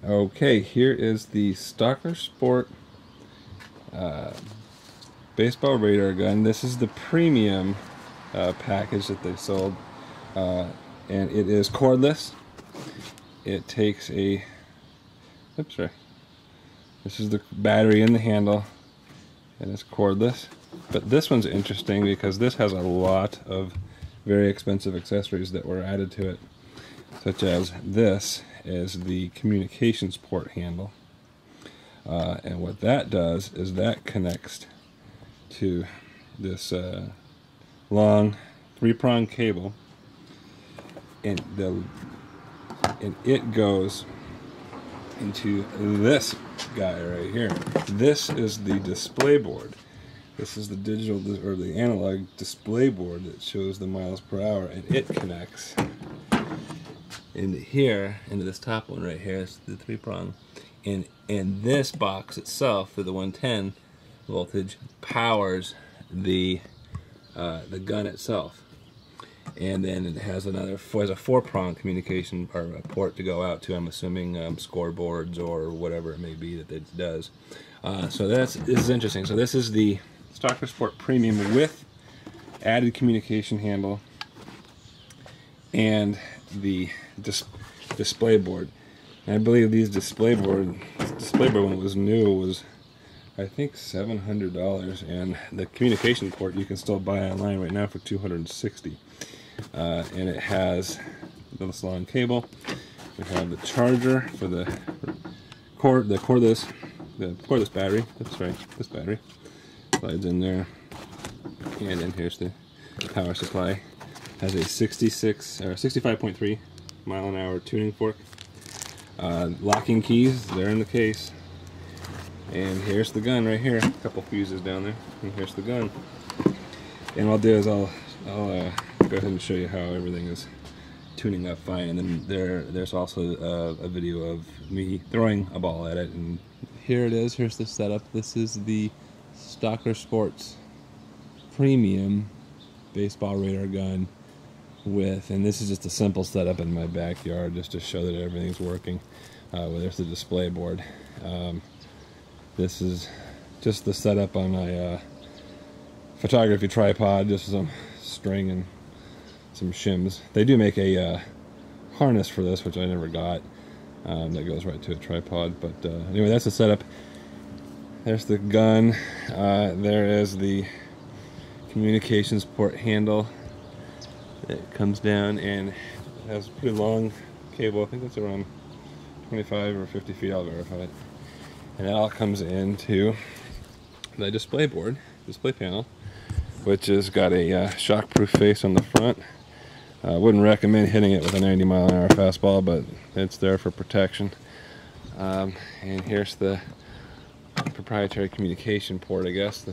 Okay, here is the Stalker Sport baseball radar gun. This is the premium package that they sold, and it is cordless. It takes a, oops, sorry. This is the battery in the handle, and it's cordless. But this one's interesting because this has a lot of very expensive accessories that were added to it, such as this is the communications port handle, and what that does is that connects to this long 3-prong cable, and it goes into this guy right here. This is the display board. This is the digital or the analog display board that shows the miles per hour, and it connects into here, into this top one right here. It's the 3-prong, and this box itself for the 110 voltage powers the gun itself, and then it has another a 4-prong communication or a port to go out to. I'm assuming scoreboards or whatever it may be that it does. So this is interesting. So this is the Stalker Sport Premium with added communication handle and the display board. And I believe these display board when it was new was, I think, $700, and the communication port you can still buy online right now for $260. And it has this long cable. We have the charger for the cordless battery. That's right, this battery slides in there, and then here's the power supply. Has a 65.3 mile-an-hour tuning fork. Locking keys, they're in the case. And here's the gun right here. A couple fuses down there. And here's the gun. And what I'll do is I'll go ahead and show you how everything is tuning up fine. And then there's also a video of me throwing a ball at it. And here it is. Here's the setup. This is the Stalker Sports Premium baseball radar gun and this is just a simple setup in my backyard just to show that everything's working. There's the display board. This is just the setup on my photography tripod, just some string and some shims. They do make a harness for this, which I never got, that goes right to a tripod. But anyway, that's the setup. There's the gun. There is the communications port handle. It comes down and has a pretty long cable. I think that's around 25 or 50 feet, I'll verify it. And that all comes into the display board, display panel, which has got a shockproof face on the front. I wouldn't recommend hitting it with a 90-mile-an-hour fastball, but it's there for protection. And here's the proprietary communication port, I guess.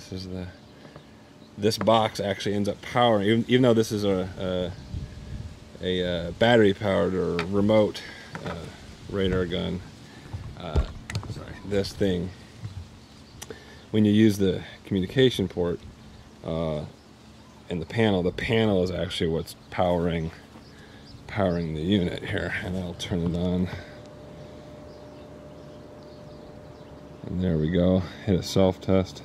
This box actually ends up powering, even though this is a battery-powered or remote radar gun. This thing, when you use the communication port and the panel is actually what's powering the unit here. And I'll turn it on. And there we go. Hit a self-test.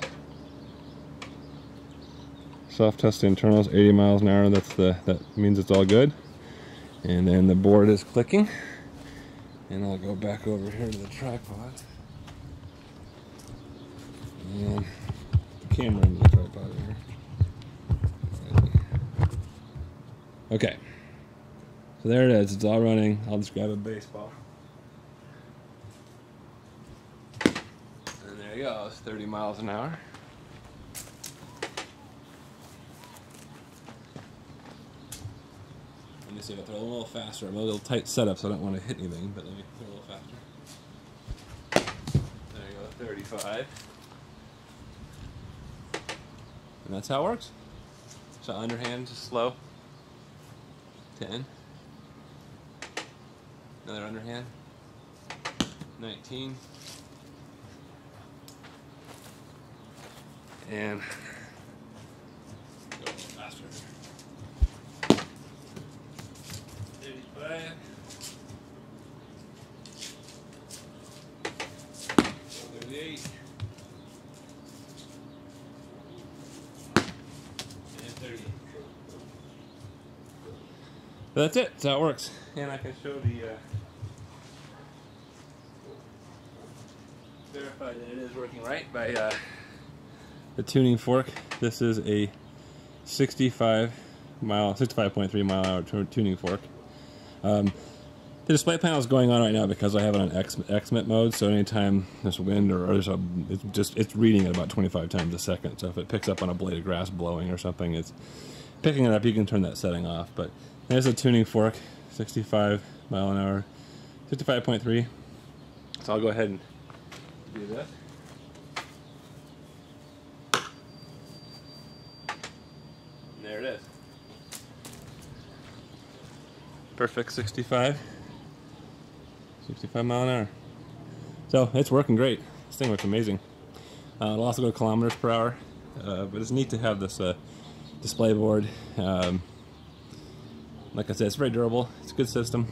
Self-test internals, 80 miles an hour. That means it's all good. And then the board is clicking. And I'll go back over here to the tripod. And the camera into the tripod here. Okay. So there it is. It's all running. I'll just grab a baseball. And there you go. It's 30 miles an hour. Let me see if I throw a little faster. I'm a little tight setup, so I don't want to hit anything, but let me throw a little faster. There you go, 35. And that's how it works. So underhand, just slow. 10. Another underhand. 19. And go a little faster. 35. 58. And 30. So that's it. That's how it works. And I can show the verify that it is working right by the tuning fork. This is a 65.3 mile an hour tuning fork. The display panel is going on right now because I have it on XMIT mode, so anytime there's wind or it's reading at about 25 times a second. So if it picks up on a blade of grass blowing or something, it's picking it up. You can turn that setting off. But there's a tuning fork, 65 mile an hour, 65.3. So I'll go ahead and do this. And there it is. Perfect 65 mile an hour. So it's working great. This thing looks amazing. It'll also go kilometers per hour, but it's neat to have this display board. Like I said, it's very durable. It's a good system.